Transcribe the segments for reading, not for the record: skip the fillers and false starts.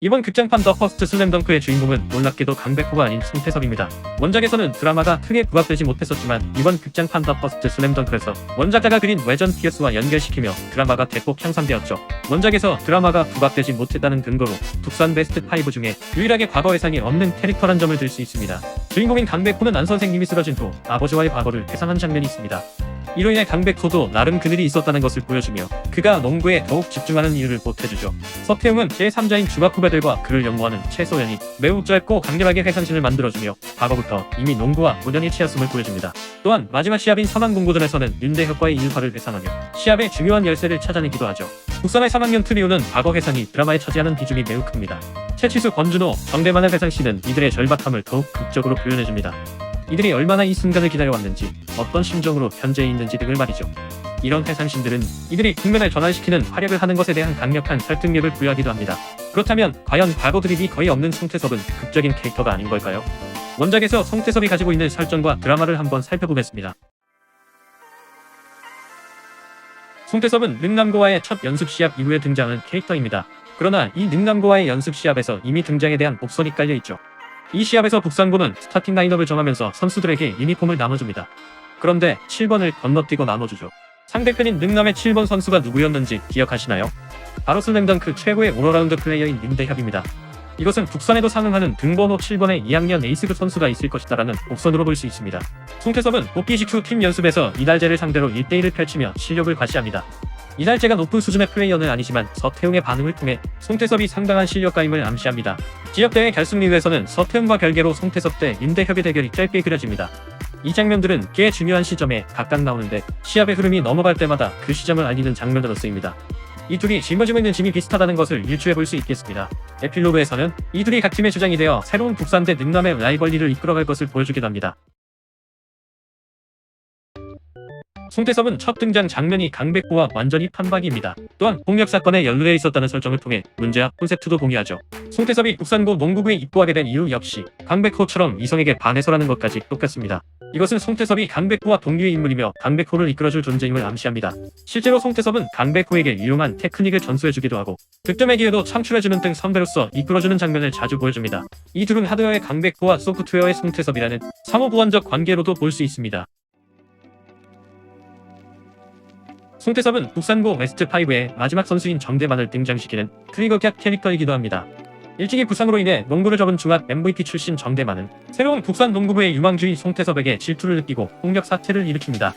이번 극장판 더 퍼스트 슬램덩크의 주인공은 놀랍게도 강백호가 아닌 송태섭입니다. 원작에서는 드라마가 크게 부각되지 못했었지만 이번 극장판 더 퍼스트 슬램덩크에서 원작자가 그린 외전 피어스와 연결시키며 드라마가 대폭 향상되었죠. 원작에서 드라마가 부각되지 못했다는 근거로 국산 베스트 5 중에 유일하게 과거 회상이 없는 캐릭터란 점을 들 수 있습니다. 주인공인 강백호는 안 선생님이 쓰러진 후 아버지와의 과거를 회상한 장면이 있습니다. 이로 인해 강백호도 나름 그늘이 있었다는 것을 보여주며 그가 농구에 더욱 집중하는 이유를 보태주죠. 서태웅은 제3자인 중학 후배들과 그를 연구하는 최소연이 매우 짧고 강렬하게 회상신을 만들어주며 과거부터 이미 농구와 우연히 치였음을 보여줍니다. 또한 마지막 시합인 선왕공고전에서는 윤대혁과의 일화를 회상하며 시합의 중요한 열쇠를 찾아내기도 하죠. 국산의 3학년 트리오는 과거 회상이 드라마에 차지하는 비중이 매우 큽니다. 최치수, 권준호, 정대만의 회상신은 이들의 절박함을 더욱 극적으로 표현해줍니다. 이들이 얼마나 이 순간을 기다려왔는지, 어떤 심정으로 현재에 있는지 등을 말이죠. 이런 회상신들은 이들이 국면을 전환시키는 활약을 하는 것에 대한 강력한 설득력을 부여하기도 합니다. 그렇다면 과연 과거 드립이 거의 없는 송태섭은 극적인 캐릭터가 아닌 걸까요? 원작에서 송태섭이 가지고 있는 설정과 드라마를 한번 살펴보겠습니다. 송태섭은 능남고와의 첫 연습 시합 이후에 등장하는 캐릭터입니다. 그러나 이 능남고와의 연습 시합에서 이미 등장에 대한 복선이 깔려있죠. 이 시합에서 북산고는 스타팅 라인업을 정하면서 선수들에게 유니폼을 나눠줍니다. 그런데 7번을 건너뛰고 나눠주죠. 상대편인 능남의 7번 선수가 누구였는지 기억하시나요? 바로 슬램덩크 최고의 올어라운드 플레이어인 윤대협입니다. 이것은 북산에도 상응하는 등번호 7번의 2학년 에이스급 선수가 있을 것이다라는 복선으로 볼 수 있습니다. 송태섭은 복귀 직후 팀 연습에서 이달재를 상대로 1대1을 펼치며 실력을 과시합니다. 이달재가 높은 수준의 플레이어는 아니지만 서태웅의 반응을 통해 송태섭이 상당한 실력가임을 암시합니다. 지역대회 결승 리그에서는 서태웅과 별개로 송태섭 대 윤대협의 대결이 짧게 그려집니다. 이 장면들은 꽤 중요한 시점에 각각 나오는데 시합의 흐름이 넘어갈 때마다 그 시점을 알리는 장면으로 쓰입니다. 이 둘이 짊어지고 있는 짐이 비슷하다는 것을 유추해볼 수 있겠습니다. 에필로그에서는 이 둘이 각 팀의 주장이 되어 새로운 북산 대 능남의 라이벌리를 이끌어갈 것을 보여주기도 합니다. 송태섭은 첫 등장 장면이 강백호와 완전히 판박입니다. 또한 폭력 사건에 연루되어 있었다는 설정을 통해 문제와 콘셉트도 공유하죠. 송태섭이 북산고 농구부에 입고하게 된 이유 역시 강백호처럼 이성에게 반해서라는 것까지 똑같습니다. 이것은 송태섭이 강백호와 동류의 인물이며 강백호를 이끌어줄 존재임을 암시합니다. 실제로 송태섭은 강백호에게 유용한 테크닉을 전수해주기도 하고 득점의 기회도 창출해주는 등 선배로서 이끌어주는 장면을 자주 보여줍니다. 이 둘은 하드웨어의 강백호와 소프트웨어의 송태섭이라는 상호보완적 관계로도 볼 수 있습니다. 송태섭은 북산고 베스트5의 마지막 선수인 정대만을 등장시키는 트리거격 캐릭터이기도 합니다. 일찍이 부상으로 인해 농구를 접은 중학 MVP 출신 정대만은 새로운 북산 농구부의 유망주의 송태섭에게 질투를 느끼고 폭력 사태를 일으킵니다.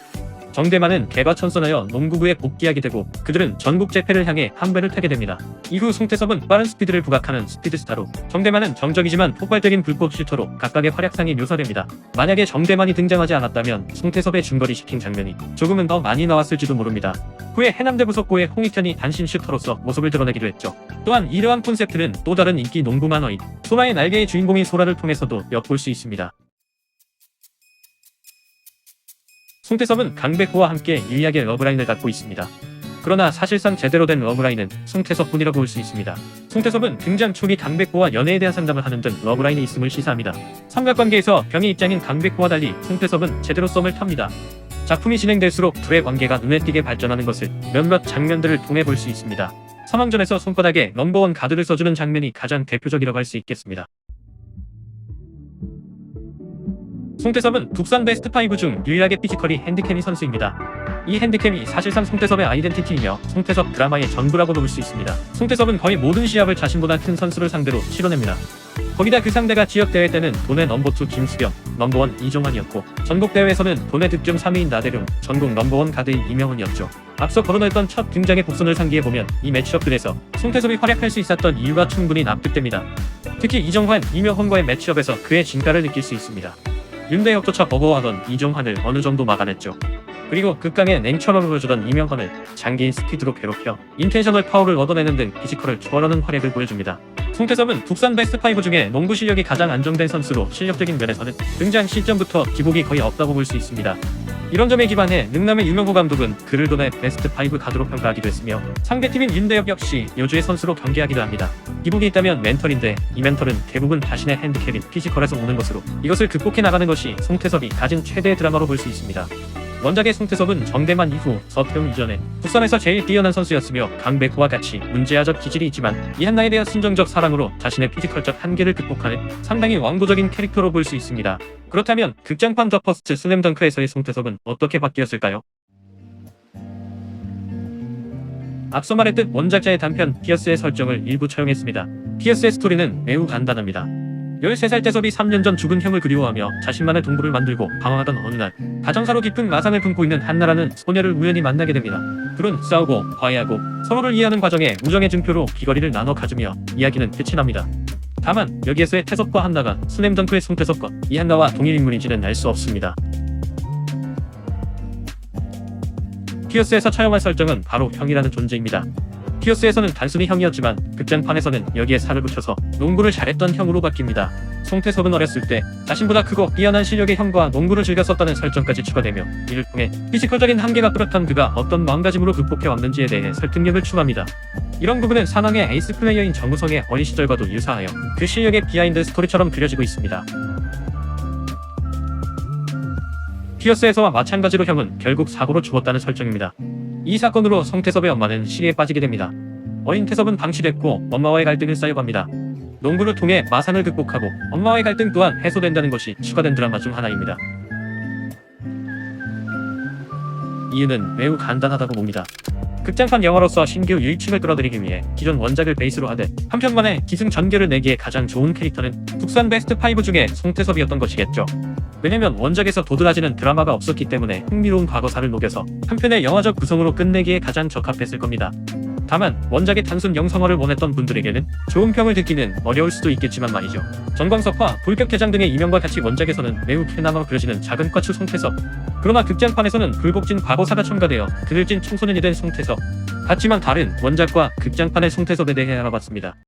정대만은 개과천선하여 농구부에 복귀하게 되고 그들은 전국 재패를 향해 한 배를 타게 됩니다. 이후 송태섭은 빠른 스피드를 부각하는 스피드스타로, 정대만은 정적이지만 폭발적인 불꽃 슈터로 각각의 활약상이 묘사됩니다. 만약에 정대만이 등장하지 않았다면 송태섭의 중거리 슈팅 장면이 조금은 더 많이 나왔을지도 모릅니다. 후에 해남대 부속고의 홍익현이 단신 슈터로서 모습을 드러내기도 했죠. 또한 이러한 콘셉트는 또 다른 인기 농구 만화인 소라의 날개의 주인공인 소라를 통해서도 엿볼 수 있습니다. 송태섭은 강백호와 함께 유일하게 러브라인을 갖고 있습니다. 그러나 사실상 제대로 된 러브라인은 송태섭뿐이라고 볼 수 있습니다. 송태섭은 등장 초기 강백호와 연애에 대한 상담을 하는 등 러브라인이 있음을 시사합니다. 삼각관계에서 병의 입장인 강백호와 달리 송태섭은 제대로 썸을 탑니다. 작품이 진행될수록 둘의 관계가 눈에 띄게 발전하는 것을 몇몇 장면들을 통해 볼 수 있습니다. 사망전에서 손바닥에 넘버원 가드를 써주는 장면이 가장 대표적이라고 할 수 있겠습니다. 송태섭은 북산 베스트5 중 유일하게 피지컬이 핸디캡이 선수입니다. 이 핸디캡이 사실상 송태섭의 아이덴티티이며 송태섭 드라마의 전부라고도 볼 수 있습니다. 송태섭은 거의 모든 시합을 자신보다 큰 선수를 상대로 치러냅니다. 거기다 그 상대가 지역대회 때는 도내 넘버2 김수겸, 넘버1 이종환이었고 전국대회에서는 도내 득점 3위인 나대룡, 전국 넘버1 가드인 이명훈이었죠. 앞서 거론했던 첫 등장의 복선을 상기해보면 이 매치업들에서 송태섭이 활약할 수 있었던 이유가 충분히 납득됩니다. 특히 이정환, 이명훈과의 매치업에서 그의 진가를 느낄 수 있습니다. 윤대혁조차 버거워하던 이종환을 어느 정도 막아냈죠. 그리고 극강의 냉철함을 보여주던 이명헌을 장기인 스피드로 괴롭혀 인텐셔널 파워를 얻어내는 등 피지컬을 초월하는 활약을 보여줍니다. 송태섭은 북산 베스트5 중에 농구 실력이 가장 안정된 선수로 실력적인 면에서는 등장 시점부터 기복이 거의 없다고 볼 수 있습니다. 이런 점에 기반해 능남의 유명호 감독은 그를 도내 베스트5 가드로 평가하기도 했으며 상대팀인 윤대혁 역시 여주의 선수로 경계하기도 합니다. 기복이 있다면 멘털인데 이 멘털은 대부분 자신의 핸디캡인 피지컬에서 오는 것으로 이것을 극복해 나가는 것이 송태섭이 가진 최대의 드라마로 볼 수 있습니다. 원작의 송태섭은 정대만 이후 서태웅 이전에 부산에서 제일 뛰어난 선수였으며 강백호와 같이 문제아적 기질이 있지만 이한나에 대한 순정적 사랑으로 자신의 피지컬적 한계를 극복하는 상당히 왕도적인 캐릭터로 볼 수 있습니다. 그렇다면 극장판 더 퍼스트 슬램덩크에서의 송태섭은 어떻게 바뀌었을까요? 앞서 말했듯 원작자의 단편 피어스의 설정을 일부 차용했습니다. 피어스의 스토리는 매우 간단합니다. 13살 태섭이 3년 전 죽은 형을 그리워하며 자신만의 동굴을 만들고 방황하던 어느 날 가정사로 깊은 마상을 품고 있는 한나라는 소녀를 우연히 만나게 됩니다. 둘은 싸우고 화해하고 서로를 이해하는 과정에 우정의 증표로 귀걸이를 나눠 가지며 이야기는 끝이 납니다. 다만 여기에서의 태섭과 한나가 슬램덩크의 송태섭과 이한나와 동일 인물인지는 알 수 없습니다. 피어스에서 차용한 설정은 바로 형이라는 존재입니다. 피어스에서는 단순히 형이었지만 극장판에서는 여기에 살을 붙여서 농구를 잘했던 형으로 바뀝니다. 송태섭은 어렸을 때 자신보다 크고 뛰어난 실력의 형과 농구를 즐겼었다는 설정까지 추가되며 이를 통해 피지컬적인 한계가 뚜렷한 그가 어떤 마음가짐으로 극복해왔는지에 대해 설득력을 추가합니다. 이런 부분은 산왕의 에이스 플레이어인 정우성의 어린 시절과도 유사하여 그 실력의 비하인드 스토리처럼 그려지고 있습니다. 피어스에서와 마찬가지로 형은 결국 사고로 죽었다는 설정입니다. 이 사건으로 송태섭의 엄마는 시리에 빠지게 됩니다. 어린 태섭은 방치됐고 엄마와의 갈등을 쌓여갑니다. 농구를 통해 마상을 극복하고 엄마와의 갈등 또한 해소된다는 것이 추가된 드라마 중 하나입니다. 이유는 매우 간단하다고 봅니다. 극장판 영화로서 신규 유입층을 끌어들이기 위해 기존 원작을 베이스로 하되 한 편만에 기승전결을 내기에 가장 좋은 캐릭터는 국산 베스트 5 중에 송태섭이었던 것이겠죠. 왜냐면 원작에서 도드라지는 드라마가 없었기 때문에 흥미로운 과거사를 녹여서 한 편의 영화적 구성으로 끝내기에 가장 적합했을 겁니다. 다만 원작의 단순 영상화를 원했던 분들에게는 좋은 평을 듣기는 어려울 수도 있겠지만 말이죠. 전광석화, 불격대장 등의 이명과 같이 원작에서는 매우 캐나마로 그려지는 작은 과추 송태섭, 그러나 극장판에서는 굴곡진 과거사가 첨가되어 그늘진 청소년이 된 송태섭, 같지만 다른 원작과 극장판의 송태섭에 대해 알아봤습니다.